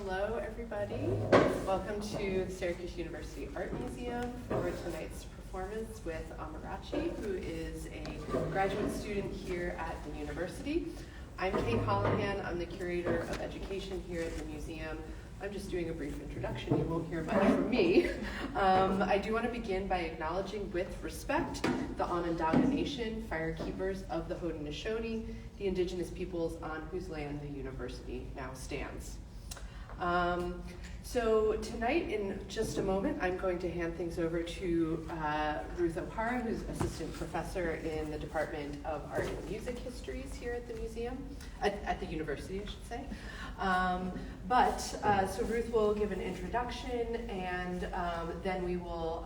Hello, everybody. Welcome to the Syracuse University Art Museum for tonight's performance with Amarachi, who is a graduate student here at the university. I'm Kate Hollihan. I'm the curator of education here at the museum. I'm just doing a brief introduction. You won't hear much from me. I do want to begin by acknowledging with respect the Onondaga Nation, fire keepers of the Haudenosaunee, the indigenous peoples on whose land the university now stands. So tonight, in just a moment, I'm going to hand things over to Ruth Opara, who's assistant professor in the Department of Art and Music Histories here at the museum, at the university, I should say. So Ruth will give an introduction, and then we will,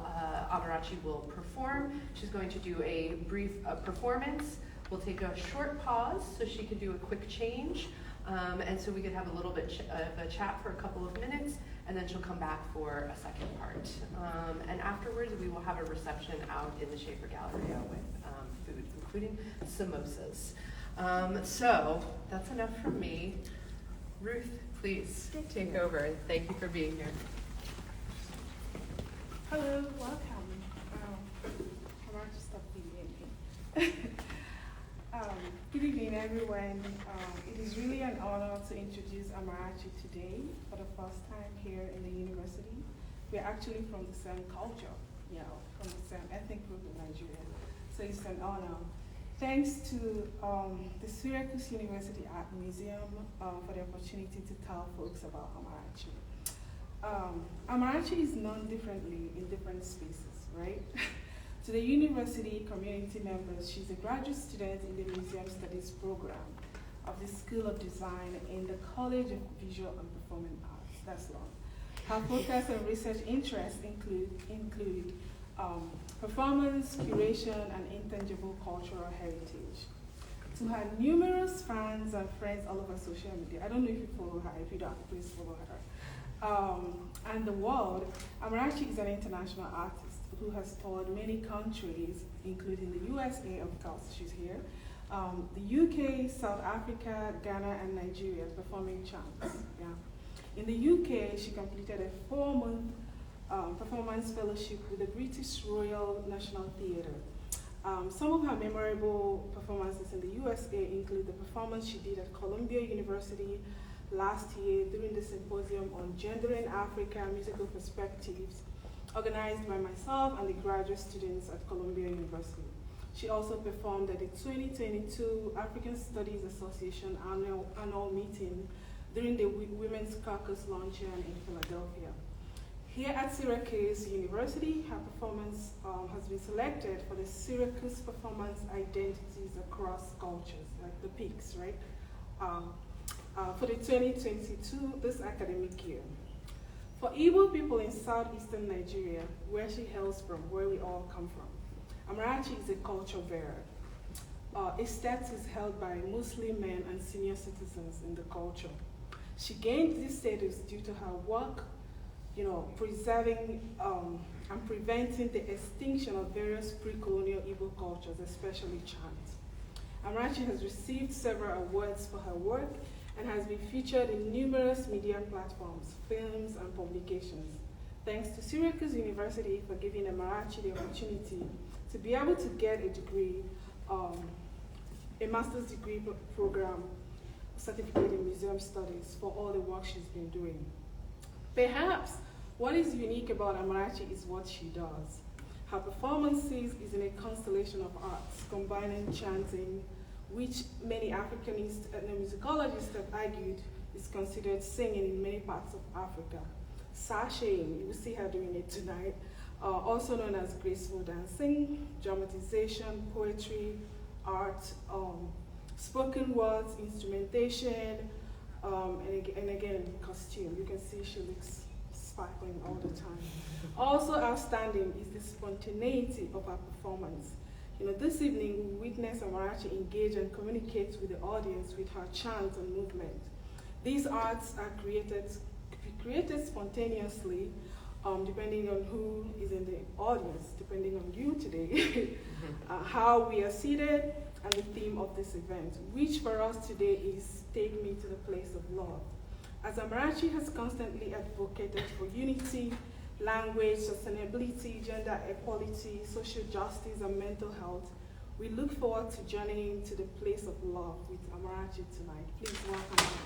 Amarachi will perform. She's going to do a brief performance. We'll take a short pause so she can do a quick change. And so we could have a little bit of a chat for a couple of minutes, and then she'll come back for a second part. And afterwards, we will have a reception out in the Schaefer Galleria with food, including samosas. So that's enough from me. Ruth, please take over. Thank you for being here. Hello, welcome. I'm about to stop being good evening, everyone. It is really an honor to introduce Amarachi today for the first time here in the university. We're actually from the same culture, from the same ethnic group in Nigeria. So it's an honor. Thanks to the Syracuse University Art Museum for the opportunity to tell folks about Amarachi. Amarachi is known differently in different spaces, right? To the university community members, she's a graduate student in the Museum Studies program of the School of Design in the College of Visual and Performing Arts. That's long. Her focus and research interests include performance, curation, and intangible cultural heritage. To her numerous fans and friends all over social media, I don't know if you follow her. If you don't, please follow her. And the world, Amarachi is an international artist who has toured many countries, including the USA, of course, she's here, the UK, South Africa, Ghana, and Nigeria, performing chants. Yeah. In the UK, she completed a 4-month performance fellowship with the British Royal National Theatre. Some of her memorable performances in the USA include the performance she did at Columbia University last year during the symposium on Gender in Africa, Musical Perspectives, organized by myself and the graduate students at Columbia University. She also performed at the 2022 African Studies Association annual meeting during the Women's Caucus luncheon in Philadelphia. Here at Syracuse University, her performance has been selected for the Syracuse Performance Identities Across Cultures, like the PICs, right? For the 2022, this academic year. For Igbo people in southeastern Nigeria, where she hails from, where we all come from, Amarachi is a culture bearer. A status held by Muslim men and senior citizens in the culture. She gained this status due to her work, preserving and preventing the extinction of various pre-colonial Igbo cultures, especially Chant. Amarachi has received several awards for her work and has been featured in numerous media platforms, films, and publications. Thanks to Syracuse University for giving Amarachi the opportunity to be able to get a degree, a master's degree program, certificate in museum studies for all the work she's been doing. Perhaps what is unique about Amarachi is what she does. Her performances is in a constellation of arts, combining chanting, which many Africanist ethnomusicologists have argued is considered singing in many parts of Africa. Sashaying, you will see her doing it tonight, also known as graceful dancing, dramatization, poetry, art, spoken words, instrumentation, and again, costume. You can see she looks sparkling all the time. Also outstanding is the spontaneity of her performance. This evening we witness Amarachi engage and communicate with the audience with her chant and movement. These arts are created spontaneously, depending on who is in the audience, depending on you today, how we are seated, and the theme of this event, which for us today is Take Me to the Place of Love. As Amarachi has constantly advocated for unity, language, sustainability, gender equality, social justice, and mental health, we look forward to journeying to the place of love with Amarachi tonight. Please welcome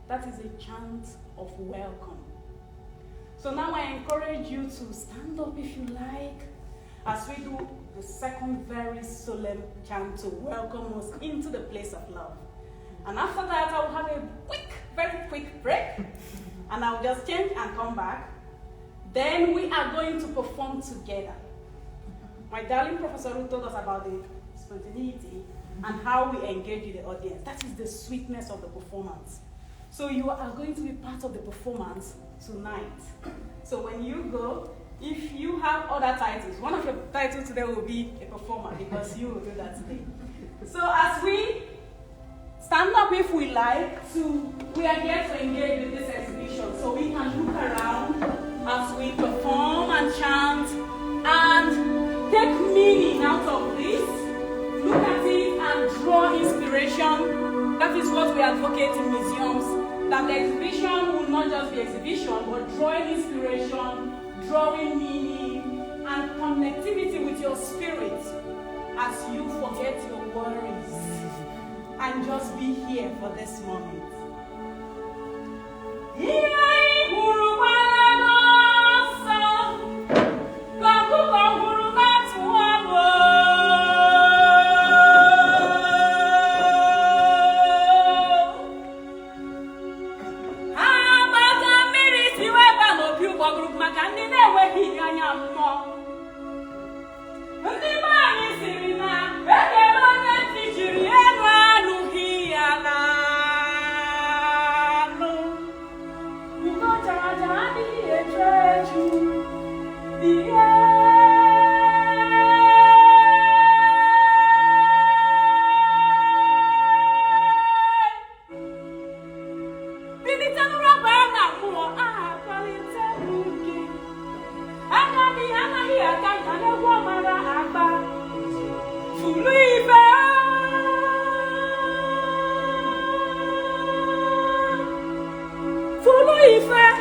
That is a chant of welcome. So now I encourage you to stand up if you like, as we do the second very solemn chant to welcome us into the place of love. And after that, I will have a very quick break, and I'll just change and come back. Then we are going to perform together. My darling Professor Ruth told us about the spontaneity and how we engage with the audience. That is the sweetness of the performance. So you are going to be part of the performance tonight. So when you go, if you have other titles, one of your titles today will be a performer, because you will do that today. So as we stand up, if we like, we are here to engage with this exhibition. So we can look around as we perform and chant and take meaning out of this. Look at it and draw inspiration. That is what we advocate in museums. That the exhibition will not just be exhibition, but drawing inspiration, drawing meaning, and connectivity with your spirit as you forget your worries and just be here for this moment. Ife,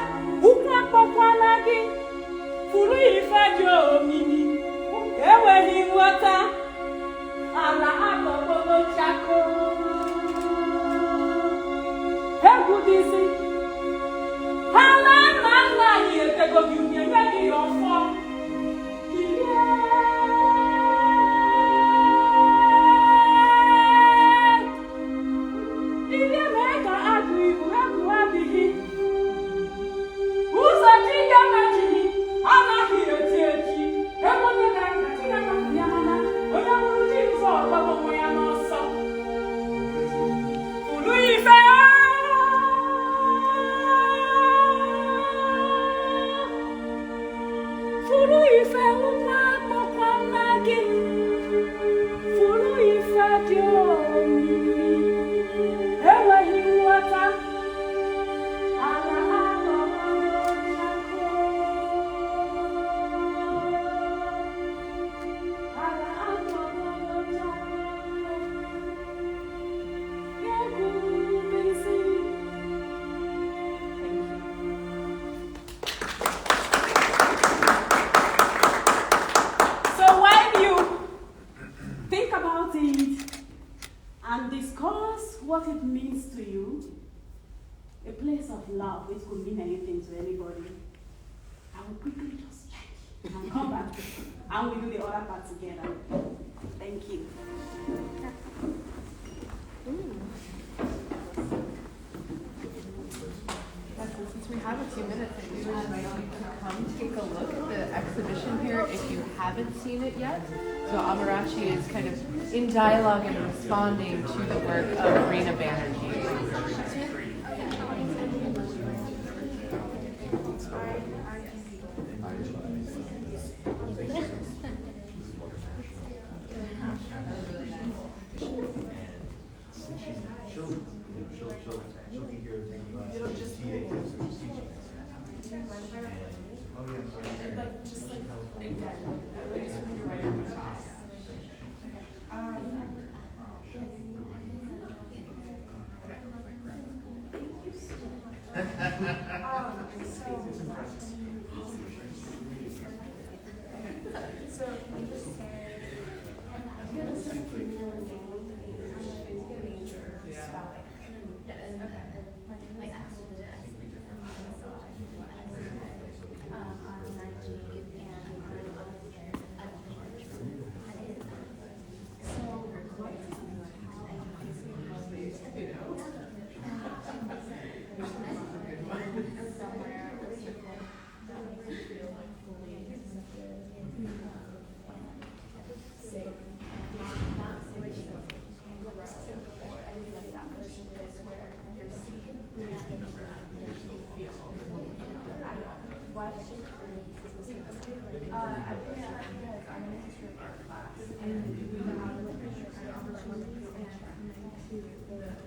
So Amarachi is kind of in dialogue and responding to the work of Rina Banerjee.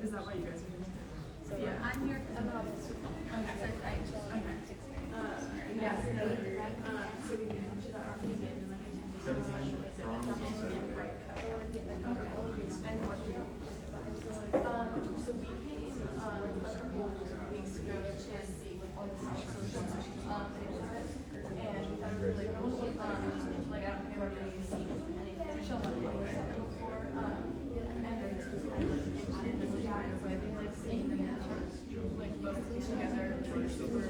Is that why you guys are here? So yeah, I'm here about so we came a couple weeks ago to see what all the social and like I don't know if you've seen any children before so I think like seeing them like both together like super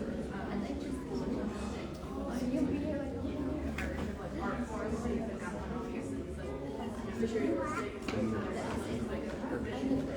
art forms so you can have one obviously it's like materialistic it's like a purpose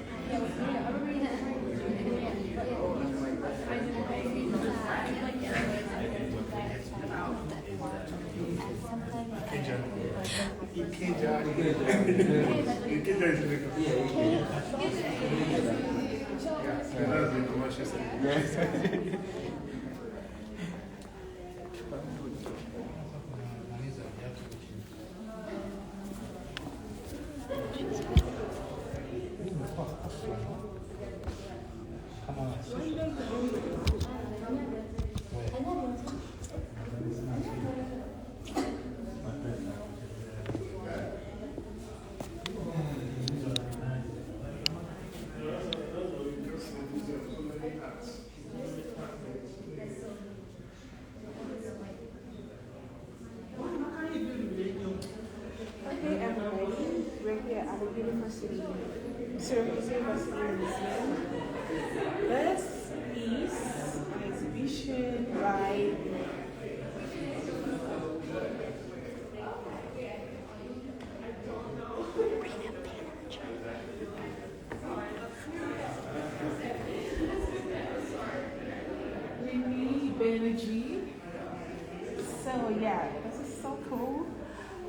So yeah, this is so cool.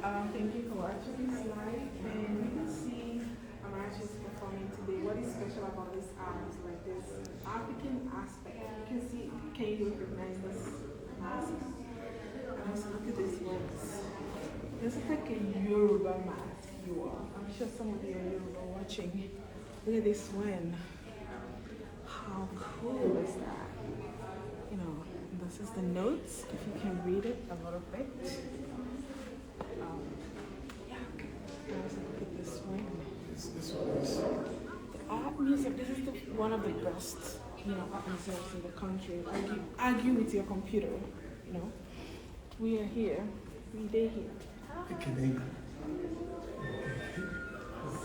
Thank you for watching this live. And you can see Amarachi is performing today. What is special about this art? Like this African aspect. You can see, can you recognize this mask? And also look at this ones. This is like a Yoruba mask. You are. I'm sure some of you are Yoruba watching. Look at this one. How cool is that? You know, this is the notes, if you can read it a little bit. Yeah, let's look at this one. The art museum, this is one of the best, art museums in the country. Argue with your computer, We are here, they're here.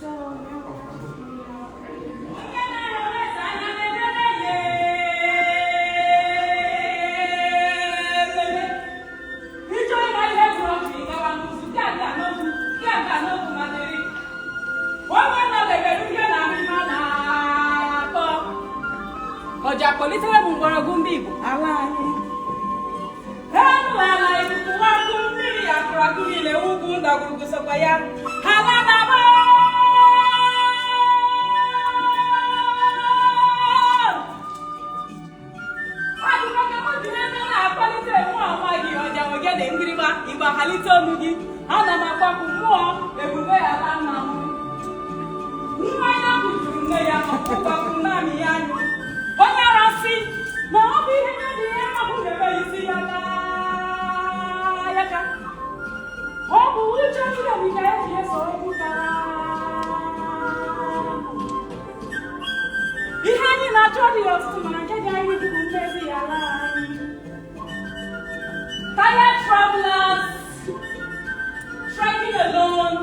So ọjà pọ̀lítẹ́rẹ̀ mú gbọ́rọ̀gún bí ìbò aláàyè ẹnu àlà ìbùkún wá kún ní àkùràkùn ilẹ̀ ugwu ndàgùrùgù sọ̀pá ya aládàbọ̀ adùnkọ́kẹ́ mọ́ jù lẹ́nu àpọ́lítẹ́ mú àwọn àgbì ọjà ògẹ́dẹ̀ ngírígbá ìgbà àlítẹ́ omi gị ana m agbapụ mmụọ ebube ya ala nna m mmanya bụjuru nne ya ọkpụkpapụ naanị ya anyụ onye arasị na ọ bụ ihe dị ihe ahụ na-eme isi ya n'aka ọ bụ uche mmiri ka eji eso pụtara ihe anyị na-achọ dị ọtụtụ mana nke dị anyị bụ mmezi ya ala anyị tired travelers trekking alone,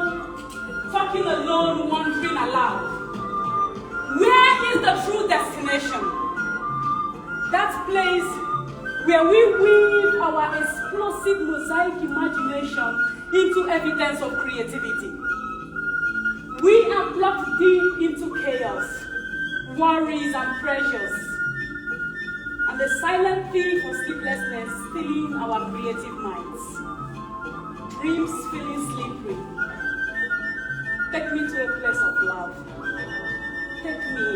talking alone, wandering aloud. Where is the true destination? That place where we weave our explosive mosaic imagination into evidence of creativity. We are plucked deep into chaos, worries and pressures, and the silent thief of sleeplessness stealing our creative minds. Dreams feeling slippery. Take me to a place of love. Take me.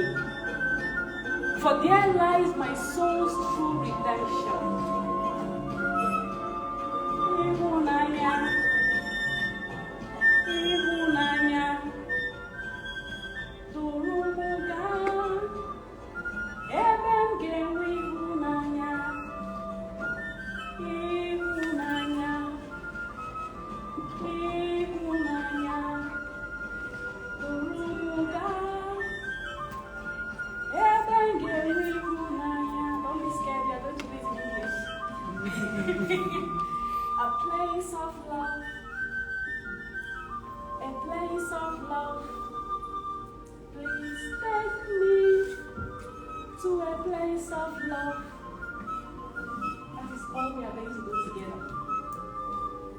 For there lies my soul's true redemption. Ihunanya, ihunanya, turumuga, ebe m ga-enwe ihunanya, ihunanya. Don't be scared, we are going to read in English. A place of love. A place of love. Please take me to a place of love. That is all we are going to do together.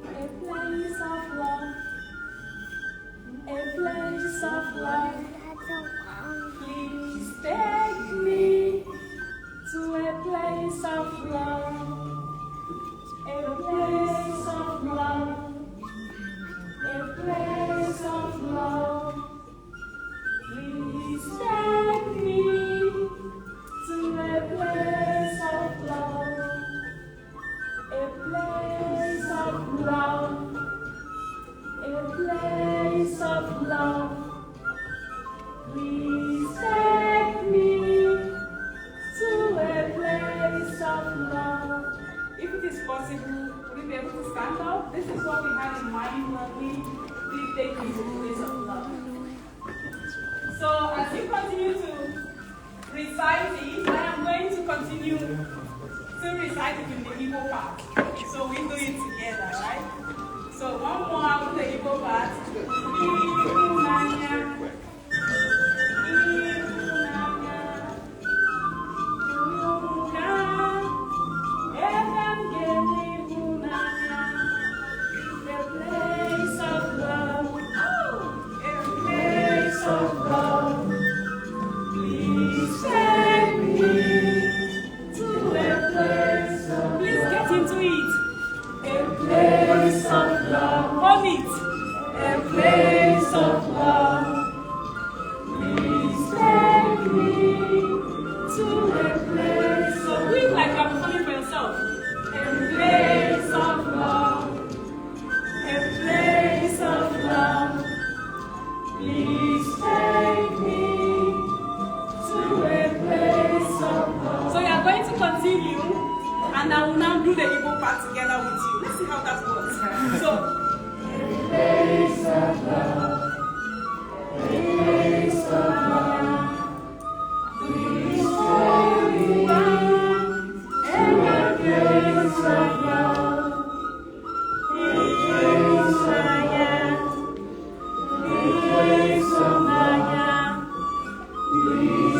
A place of love. A place of love. Please take me to a place of love. A place of love. A place of love. Please take me to a place of love. A place of love. A place of love. Please take me to a place of love. If it is possible, would you be able to stand up? This is what we had in mind when we did take you to a place of love. So as you continue to recite it, I am going to continue to recite it in the Igbo part. So we do it together, right? So one more with the Igbo part. A whole part together with you. Let's see how that works. So, Place of love, place of love, we stay in the place of love, the place of love, the place of love, we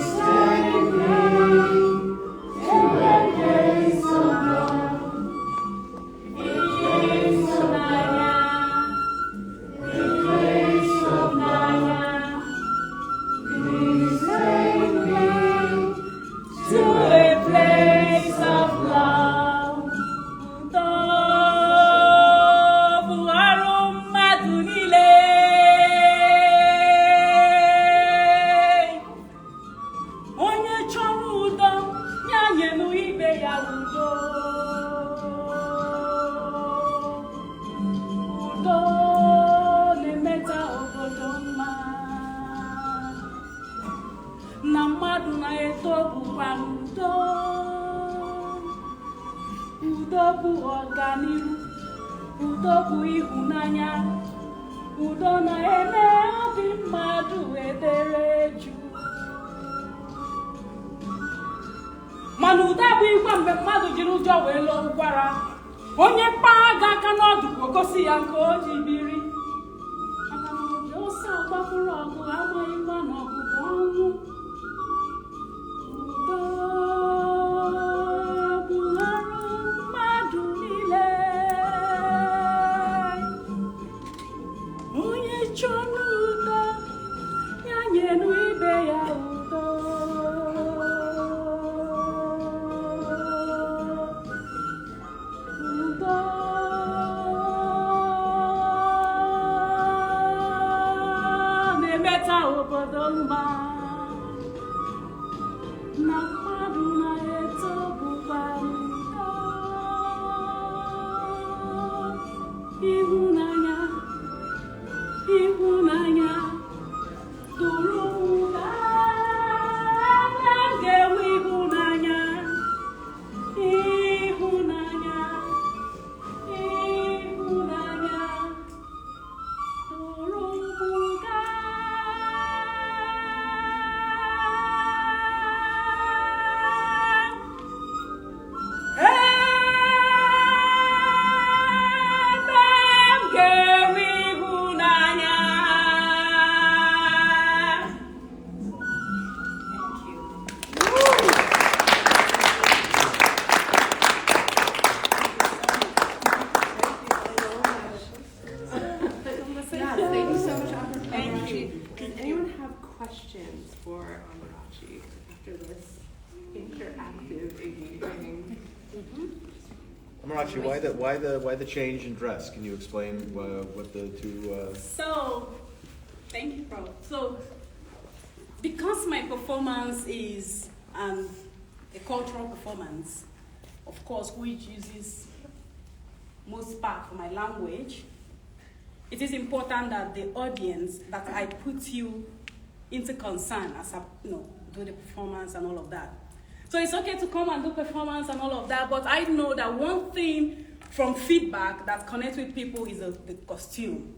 stay in the place of love, the place of love. Place of Maya, please take me to a place of love. Tobu aromadu nile. Onye chọrọ udo, ya nyenu ibe ya udo. Udo na-emeta obodo mma. Na mmadụ na-etobukwa udo. Udo bụ ọganihu, udo bụ ịhụnanya, udo na-eme obi mmadụ edere jụụ. Mana udo abụghịkwa mgbe mmadụ jiri ụjọ wee lụọ ụkwara. Onye kpaa gị aka n'ọdụ gosi ya nke o ji biri. Maka na ụjọ ọsọ agbapụrụ ọgụ amaghịkwa na ọgụ bụ ọnwụ. Udo bụ ọrụ mmadụ niile. Onye chọrọ udo, ya nyenu ibe ya udo. Udo na-emeta obodo mma. Na mmadụ na-etobukwa udo. Ịhụnanya, ịhụnanya, tụrụ ụda. Na-enwe ịhụnanya, ịhụnanya, ịhụnanya, tụrụ ụda. Thank you so much, Amarachi. Does anyone have questions for Amarachi after this interactive evening? Amarachi, why the change in dress? Can you explain what the two? So, thank you, Pro. So, because my performance is a cultural performance, of course, which uses most part of my language, it is important that the audience, that I put you into concern as I do the performance and all of that. So it's okay to come and do performance and all of that, but I know that one thing from feedback that connects with people is the costume.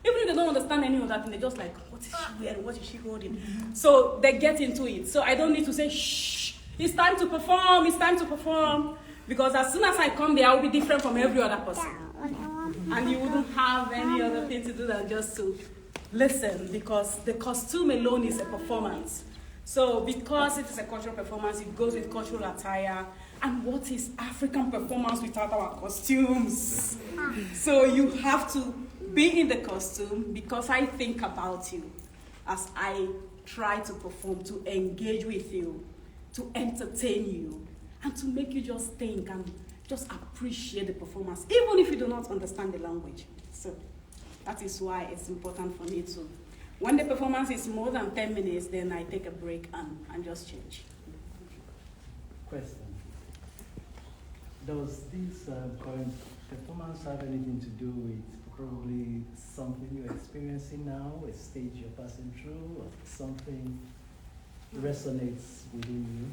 Even if they don't understand any of that, they're just like, what is she wearing? What is she holding? So they get into it. So I don't need to say, shh, it's time to perform, it's time to perform. Because as soon as I come there, I will be different from every other person. And you wouldn't have any other thing to do than just to listen, because the costume alone is a performance. So because it is a cultural performance, it goes with cultural attire. And what is African performance without our costumes? So you have to be in the costume because I think about you as I try to perform, to engage with you, to entertain you, and to make you just think and just appreciate the performance, even if you do not understand the language. So that is why it's important for me to, when the performance is more than 10 minutes, then I take a break and just change. Question. Does this current performance have anything to do with probably something you're experiencing now, a stage you're passing through, or something resonates within you?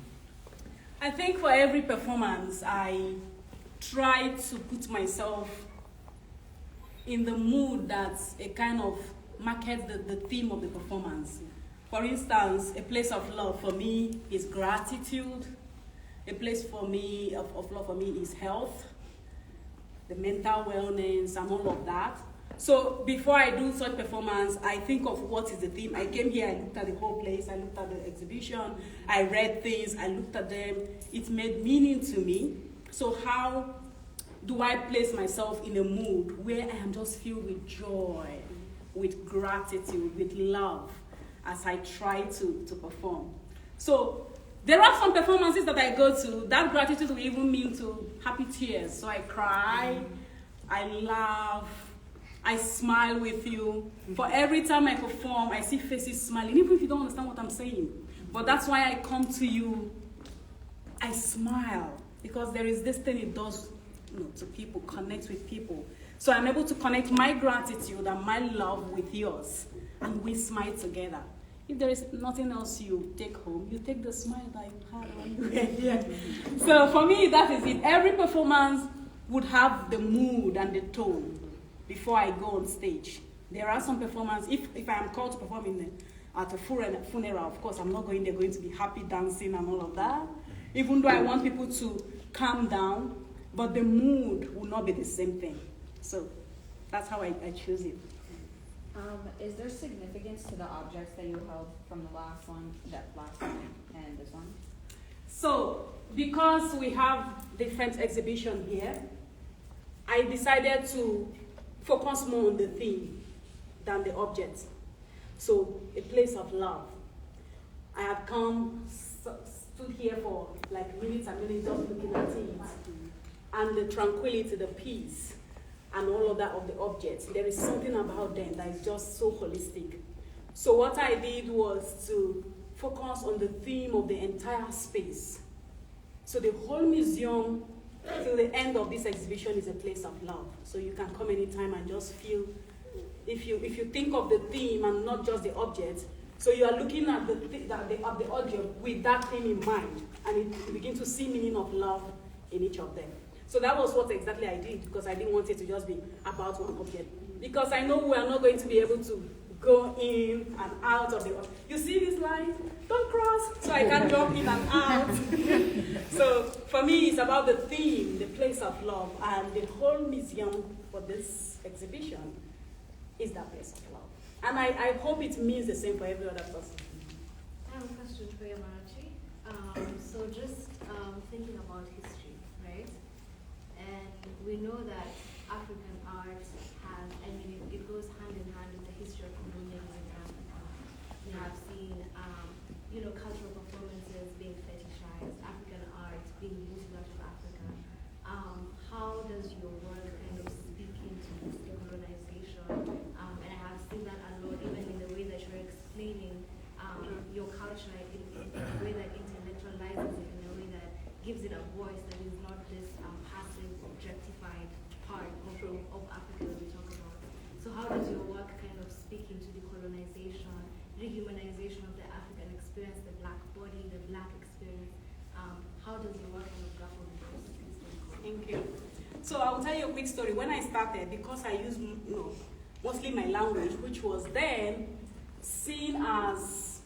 I think for every performance, I try to put myself in the mood that's a kind of market the theme of the performance. For instance, a place of love for me is gratitude. A place for me of love for me is health, the mental wellness, and all of that. So before I do such performance, I think of what is the theme. I came here, I looked at the whole place, I looked at the exhibition, I read things, I looked at them. It made meaning to me. So how do I place myself in a mood where I am just filled with joy, with gratitude, with love as I try to perform? So there are some performances that I go to, that gratitude will even mean to happy tears. So I cry, I laugh, I smile with you. For every time I perform, I see faces smiling, even if you don't understand what I'm saying. But that's why I come to you, I smile, because there is this thing it does to people, connect with people. So I'm able to connect my gratitude and my love with yours, and we smile together. If there is nothing else you take home, you take the smile that you had when you were here. So for me, that is it. Every performance would have the mood and the tone before I go on stage. There are some performances, if I am called to perform at a funeral, of course, I'm not going there going to be happy dancing and all of that. Even though I want people to calm down, but the mood will not be the same thing. So that's how I choose it. Is there significance to the objects that you held from the last one, and this one? So, because we have different exhibition here, I decided to focus more on the theme than the object. So, a place of love. I have come, stood here for like minutes and minutes just looking at it. And the tranquility, the peace, and all of that of the objects. There is something about them that is just so holistic. So what I did was to focus on the theme of the entire space. So the whole museum, till the end of this exhibition, is a place of love. So you can come anytime and just feel, if you think of the theme and not just the object, so you are looking at the object with that theme in mind, and you begin to see meaning of love in each of them. So that was what exactly I did, because I didn't want it to just be about one object. Because I know we are not going to be able to go in and out of the object. You see this line? Don't cross, so I can jump in and out. So for me, it's about the theme, the place of love, and the whole museum for this exhibition is that place of love. And I hope it means the same for every other person. I have a question for you, Amarachi. So just thinking about history, right? And we know that African art has, it goes hand in hand with the history of colonialism in Africa. We have seen, cultural performances being fetishized, African art being used out of Africa. How does your work kind of speak into this decolonization? And I have seen that a lot, even in the way that you're explaining your culture, in a way that intellectualizes it, in a way that gives it a voice that is not this passive, objectified part of Africa that we talk about. So how does your work kind of speak into decolonization, rehumanization of the African experience, the black body, the black experience? How does your work kind of grapple with this? Thank you. So I will tell you a quick story. When I started, because I used mostly my language, which was then seen as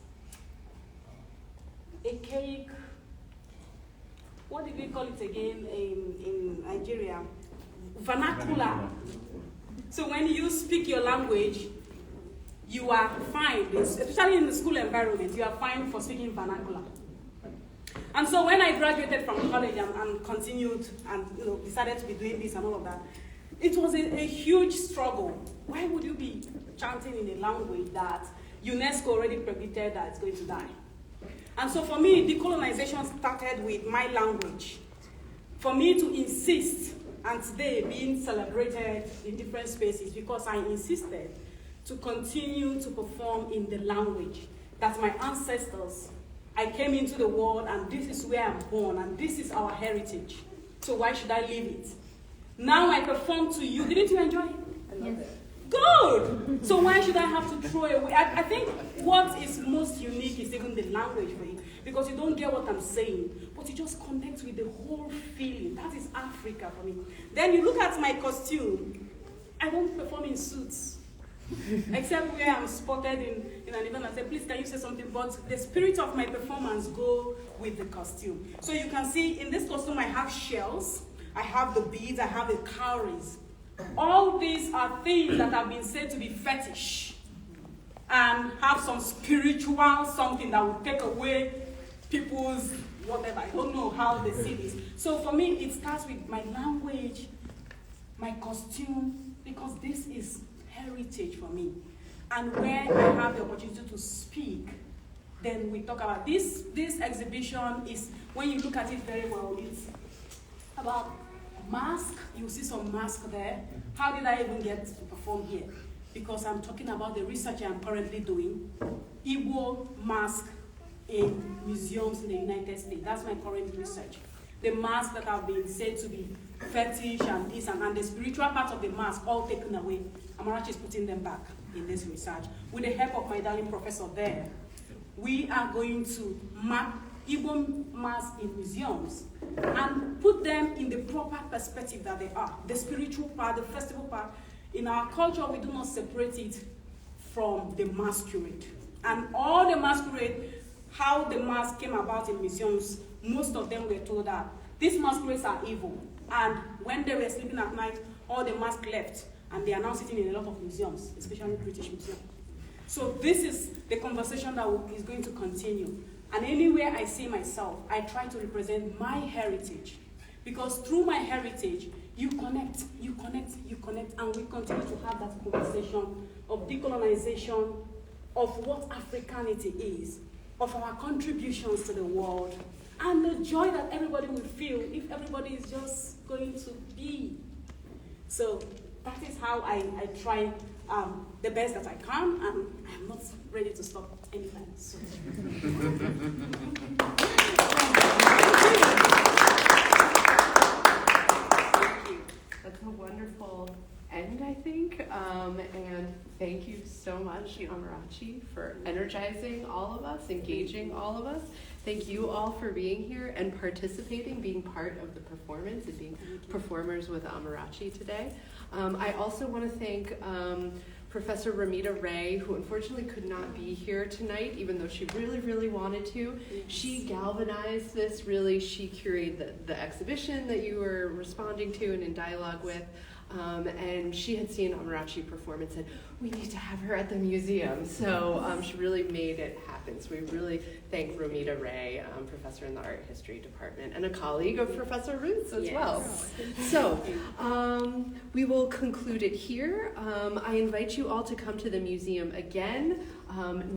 a cake. What did we call it again in Nigeria? Vernacular. So when you speak your language, you are fined, especially in the school environment, you are fined for speaking vernacular. And so when I graduated from college and continued and decided to be doing this and all of that, it was a huge struggle. Why would you be chanting in a language that UNESCO already predicted that it's going to die? And so for me, decolonization started with my language. For me to insist, and today being celebrated in different spaces, because I insisted to continue to perform in the language that my ancestors, I came into the world and this is where I'm born and this is our heritage. So why should I leave it? Now I perform to you. Didn't you enjoy it? Yes. Good. So why should I have to throw away? I think what is most unique is even the language for it, because you don't get what I'm saying, but you just connect with the whole feeling. That is Africa for me. Then you look at my costume. I don't perform in suits, except where I'm spotted in an event. I say, please, can you say something? But the spirit of my performance go with the costume. So you can see in this costume, I have shells, I have the beads, I have the cowries. All these are things that have been said to be fetish and have some spiritual something that will take away people's whatever. I don't know how they see this. So for me, it starts with my language, my costume, because this is heritage for me. And when I have the opportunity to speak, then we talk about this. This exhibition is, when you look at it very well, it's about mask. You see some mask there. How did I even get to perform here? Because I'm talking about the research I'm currently doing. Igbo mask in museums in the United States. That's my current research. The masks that have been said to be fetish and this and the spiritual part of the mask all taken away. Amarachi is putting them back in this research. With the help of my darling professor there, we are going to map Igbo masks in museums and put them in the proper perspective that they are. The spiritual part, the festival part. In our culture, we do not separate it from the masquerade. And all the masquerade, how the mask came about in museums, most of them were told that these masquerades are evil. And when they were sleeping at night, all the masks left. And they are now sitting in a lot of museums, especially British museums. So this is the conversation that is going to continue. And anywhere I see myself, I try to represent my heritage. Because through my heritage, you connect, and we continue to have that conversation of decolonization, of what Africanity is, of our contributions to the world, and the joy that everybody will feel if everybody is just going to be. So that is how I try the best that I can, and I'm not ready to stop anytime soon. Thank you. That's a wonderful end, I think. And thank you so much, Amarachi, for energizing all of us, engaging all of us. Thank you all for being here and participating, being part of the performance and being performers with Amarachi today. I also want to thank Professor Ramita Ray, who unfortunately could not be here tonight, even though she really, really wanted to. Yes. She galvanized this, really. She curated the exhibition that you were responding to and in dialogue with. And she had seen Amarachi perform and said, we need to have her at the museum. So she really made it happen. So we really thank Ramita Ray, professor in the art history department, and a colleague of Professor Ruth as well. So we will conclude it here. I invite you all to come to the museum again.